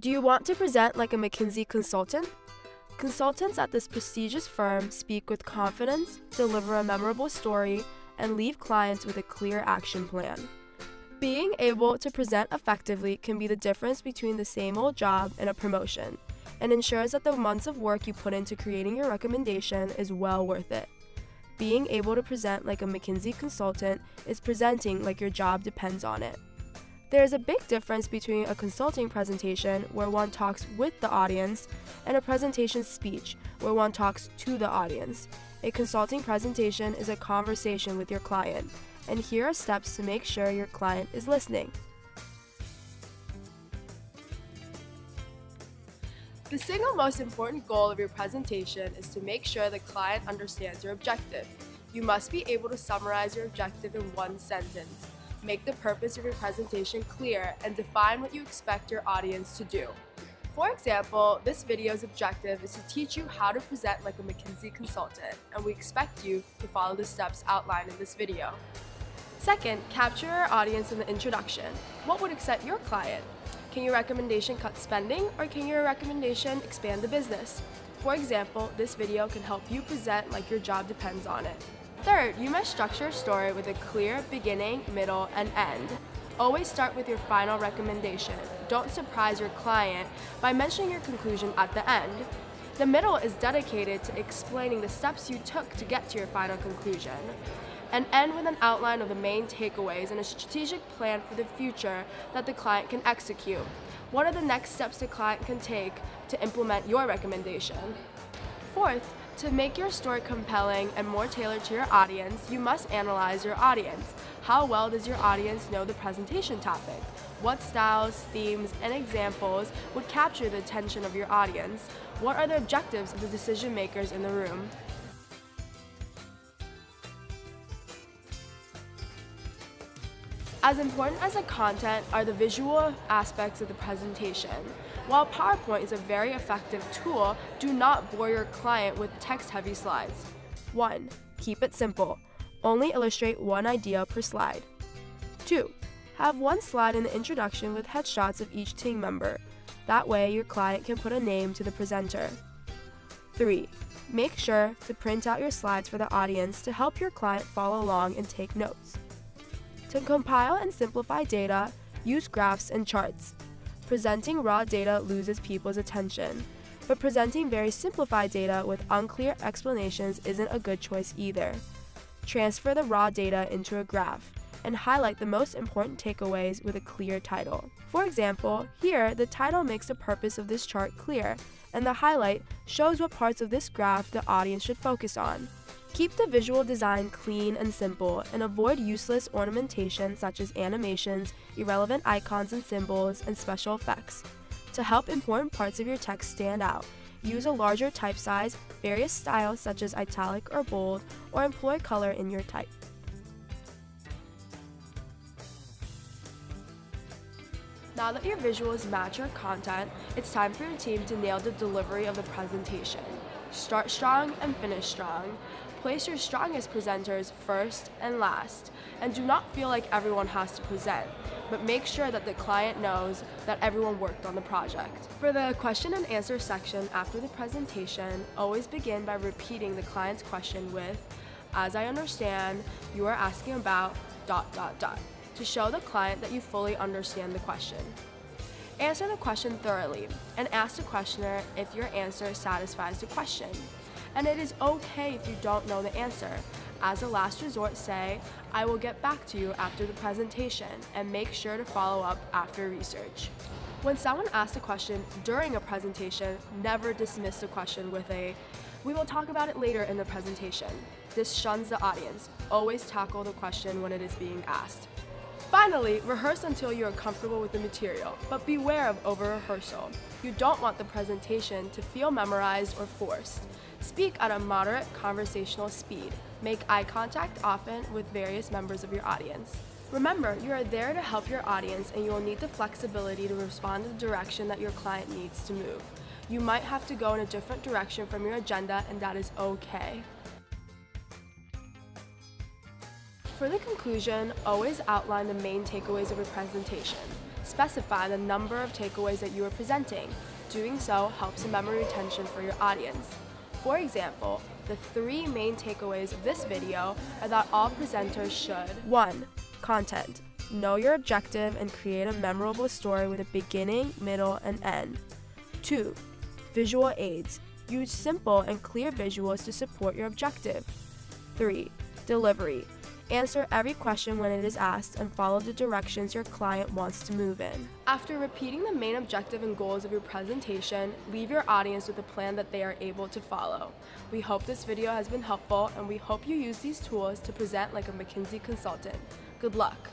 Do you want to present like a McKinsey consultant? Consultants at this prestigious firm speak with confidence, deliver a memorable story, and leave clients with a clear action plan. Being able to present effectively can be the difference between the same old job and a promotion, and ensures that the months of work you put into creating your recommendation is well worth it. Being able to present like a McKinsey consultant is presenting like your job depends on it. There is a big difference between a consulting presentation where one talks with the audience and a presentation speech where one talks to the audience. A consulting presentation is a conversation with your client, and here are steps to make sure your client is listening. The single most important goal of your presentation is to make sure the client understands your objective. You must be able to summarize your objective in one sentence. Make the purpose of your presentation clear and define what you expect your audience to do. For example, this video's objective is to teach you how to present like a McKinsey consultant, and we expect you to follow the steps outlined in this video. Second, capture your audience in the introduction. What would excite your client? Can your recommendation cut spending, or can your recommendation expand the business? For example, this video can help you present like your job depends on it. Third, you must structure a story with a clear beginning, middle, and end. Always start with your final recommendation. Don't surprise your client by mentioning your conclusion at the end. The middle is dedicated to explaining the steps you took to get to your final conclusion. And end with an outline of the main takeaways and a strategic plan for the future that the client can execute. What are the next steps the client can take to implement your recommendation? Fourth, to make your story compelling and more tailored to your audience, you must analyze your audience. How well does your audience know the presentation topic? What styles, themes, and examples would capture the attention of your audience? What are the objectives of the decision makers in the room? As important as the content are the visual aspects of the presentation. While PowerPoint is a very effective tool, do not bore your client with text-heavy slides. 1. Keep it simple. Only illustrate one idea per slide. 2. Have one slide in the introduction with headshots of each team member. That way, your client can put a name to the presenter. 3. Make sure to print out your slides for the audience to help your client follow along and take notes. To compile and simplify data, use graphs and charts. Presenting raw data loses people's attention, but presenting very simplified data with unclear explanations isn't a good choice either. Transfer the raw data into a graph and highlight the most important takeaways with a clear title. For example, here the title makes the purpose of this chart clear, and the highlight shows what parts of this graph the audience should focus on. Keep the visual design clean and simple, and avoid useless ornamentation such as animations, irrelevant icons and symbols, and special effects. To help important parts of your text stand out, use a larger type size, various styles such as italic or bold, or employ color in your type. Now that your visuals match your content, it's time for your team to nail the delivery of the presentation. Start strong and finish strong. Place your strongest presenters first and last, and do not feel like everyone has to present, but make sure that the client knows that everyone worked on the project. For the question and answer section after the presentation, always begin by repeating the client's question with, "As I understand, you are asking about ... to show the client that you fully understand the question. Answer the question thoroughly, and ask the questioner if your answer satisfies the question. And it is okay if you don't know the answer. As a last resort, say, "I will get back to you after the presentation," and make sure to follow up after research. When someone asks a question during a presentation, never dismiss the question with a, "We will talk about it later in the presentation." This shuns the audience. Always tackle the question when it is being asked. Finally, rehearse until you are comfortable with the material, but beware of over-rehearsal. You don't want the presentation to feel memorized or forced. Speak at a moderate conversational speed. Make eye contact often with various members of your audience. Remember, you are there to help your audience, and you will need the flexibility to respond to the direction that your client needs to move. You might have to go in a different direction from your agenda, and that is okay. For the conclusion, always outline the main takeaways of your presentation. Specify the number of takeaways that you are presenting. Doing so helps in memory retention for your audience. For example, the 3 main takeaways of this video are that all presenters should 1. Content. Know your objective and create a memorable story with a beginning, middle, and end. 2. Visual aids. Use simple and clear visuals to support your objective. 3. Delivery. Answer every question when it is asked and follow the directions your client wants to move in. After repeating the main objective and goals of your presentation, leave your audience with a plan that they are able to follow. We hope this video has been helpful, and we hope you use these tools to present like a McKinsey consultant. Good luck!